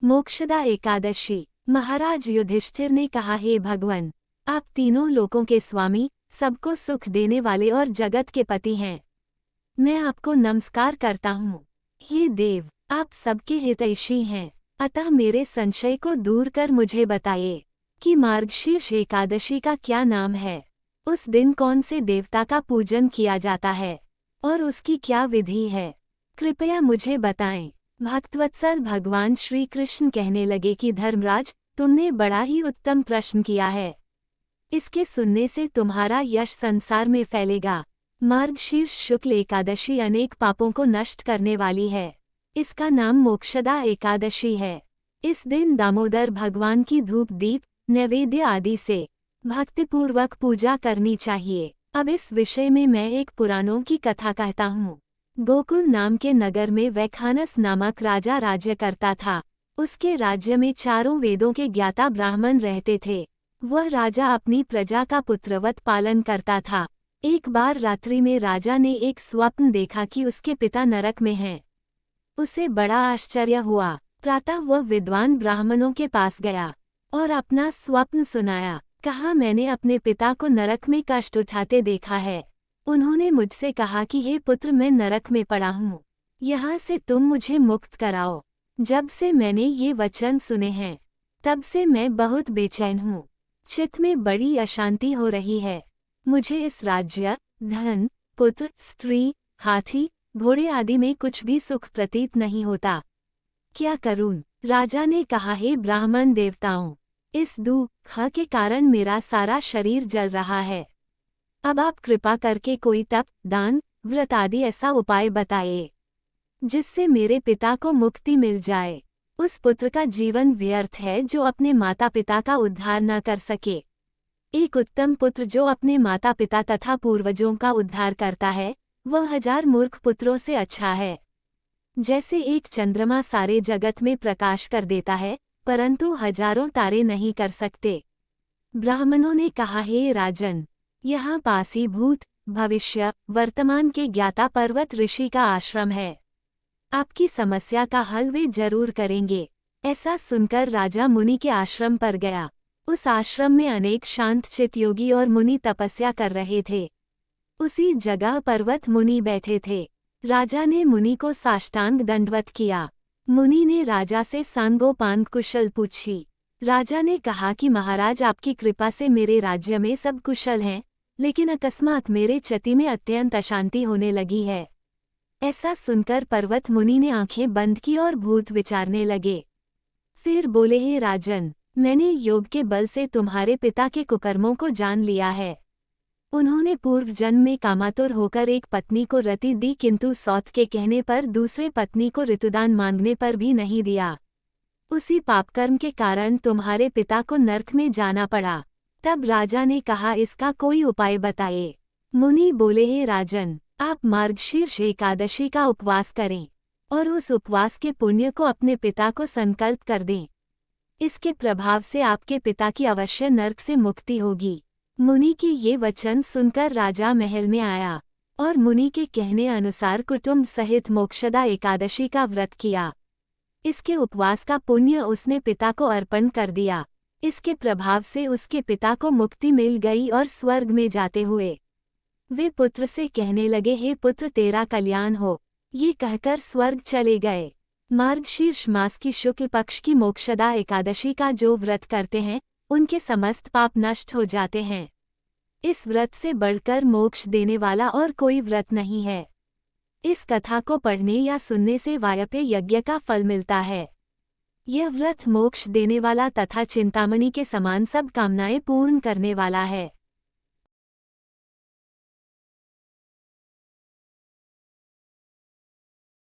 मोक्षदा एकादशी। महाराज युधिष्ठिर ने कहा, हे भगवान, आप तीनों लोकों के स्वामी, सबको सुख देने वाले और जगत के पति हैं। मैं आपको नमस्कार करता हूँ। हे देव, आप सबके हितैषी हैं, अतः मेरे संशय को दूर कर मुझे बताइए कि मार्गशीर्ष एकादशी का क्या नाम है। उस दिन कौन से देवता का पूजन किया जाता है और उसकी क्या विधि है, कृपया मुझे बताएं। भक्तवत्सल भगवान श्री कृष्ण कहने लगे कि धर्मराज, तुमने बड़ा ही उत्तम प्रश्न किया है। इसके सुनने से तुम्हारा यश संसार में फैलेगा। मार्गशीर्ष शुक्ल एकादशी अनेक पापों को नष्ट करने वाली है। इसका नाम मोक्षदा एकादशी है। इस दिन दामोदर भगवान की धूप दीप नैवेद्य आदि से भक्तिपूर्वक पूजा करनी चाहिए। अब इस विषय में मैं एक पुराणों की कथा कहता हूँ। गोकुल नाम के नगर में वैखानस नामक राजा राज्य करता था। उसके राज्य में चारों वेदों के ज्ञाता ब्राह्मण रहते थे। वह राजा अपनी प्रजा का पुत्रवत पालन करता था। एक बार रात्रि में राजा ने एक स्वप्न देखा कि उसके पिता नरक में हैं। उसे बड़ा आश्चर्य हुआ। प्रातः वह विद्वान ब्राह्मणों के पास गया और अपना स्वप्न सुनाया। कहा, मैंने अपने पिता को नरक में कष्ट उठाते देखा है। उन्होंने मुझसे कहा कि हे पुत्र, मैं नरक में पड़ा हूँ, यहाँ से तुम मुझे मुक्त कराओ। जब से मैंने ये वचन सुने हैं, तब से मैं बहुत बेचैन हूँ। चित्त में बड़ी अशांति हो रही है। मुझे इस राज्य, धन, पुत्र, स्त्री, हाथी, घोड़े आदि में कुछ भी सुख प्रतीत नहीं होता। क्या करूं? राजा ने कहा, हे ब्राह्मण देवताओं, इस दुख के कारण मेरा सारा शरीर जल रहा है। अब आप कृपा करके कोई तप, दान, व्रत आदि ऐसा उपाय बताइए जिससे मेरे पिता को मुक्ति मिल जाए। उस पुत्र का जीवन व्यर्थ है जो अपने माता पिता का उद्धार न कर सके। एक उत्तम पुत्र जो अपने माता पिता तथा पूर्वजों का उद्धार करता है, वह 1000 मूर्ख पुत्रों से अच्छा है। जैसे एक चंद्रमा सारे जगत में प्रकाश कर देता है, परंतु हजारों तारे नहीं कर सकते। ब्राह्मणों ने कहा, हे राजन, यहाँ पास ही भूत, भविष्य, वर्तमान के ज्ञाता पर्वत ऋषि का आश्रम है। आपकी समस्या का हल वे जरूर करेंगे। ऐसा सुनकर राजा मुनि के आश्रम पर गया। उस आश्रम में अनेक शांत चित्त योगी और मुनि तपस्या कर रहे थे। उसी जगह पर्वत मुनि बैठे थे। राजा ने मुनि को साष्टांग दंडवत किया। मुनि ने राजा से सांगोपांग कुशल पूछी। राजा ने कहा कि महाराज, आपकी कृपा से मेरे राज्य में सब कुशल हैं, लेकिन अकस्मात मेरे चति में अत्यंत अशांति होने लगी है। ऐसा सुनकर पर्वत मुनि ने आंखें बंद की और भूत विचारने लगे। फिर बोले, हे राजन, मैंने योग के बल से तुम्हारे पिता के कुकर्मों को जान लिया है। उन्होंने पूर्व जन्म में कामातुर होकर एक पत्नी को रति दी, किंतु सौत के कहने पर दूसरे पत्नी को ऋतुदान मांगने पर भी नहीं दिया। उसी पापकर्म के कारण तुम्हारे पिता को नरक में जाना पड़ा। तब राजा ने कहा, इसका कोई उपाय बताइए। मुनि बोले, हे राजन, आप मार्गशीर्ष एकादशी का उपवास करें और उस उपवास के पुण्य को अपने पिता को संकल्प कर दें। इसके प्रभाव से आपके पिता की अवश्य नरक से मुक्ति होगी। मुनि के ये वचन सुनकर राजा महल में आया और मुनि के कहने अनुसार कुटुंब सहित मोक्षदा एकादशी का व्रत किया। इसके उपवास का पुण्य उसने पिता को अर्पण कर दिया। इसके प्रभाव से उसके पिता को मुक्ति मिल गई और स्वर्ग में जाते हुए वे पुत्र से कहने लगे, हे पुत्र, तेरा कल्याण हो। ये कहकर स्वर्ग चले गए। मार्गशीर्ष मास की शुक्ल पक्ष की मोक्षदा एकादशी का जो व्रत करते हैं, उनके समस्त पाप नष्ट हो जाते हैं। इस व्रत से बढ़कर मोक्ष देने वाला और कोई व्रत नहीं है। इस कथा को पढ़ने या सुनने से वायव्य यज्ञ का फल मिलता है। यह व्रत मोक्ष देने वाला तथा चिंतामणि के समान सब कामनाएं पूर्ण करने वाला है।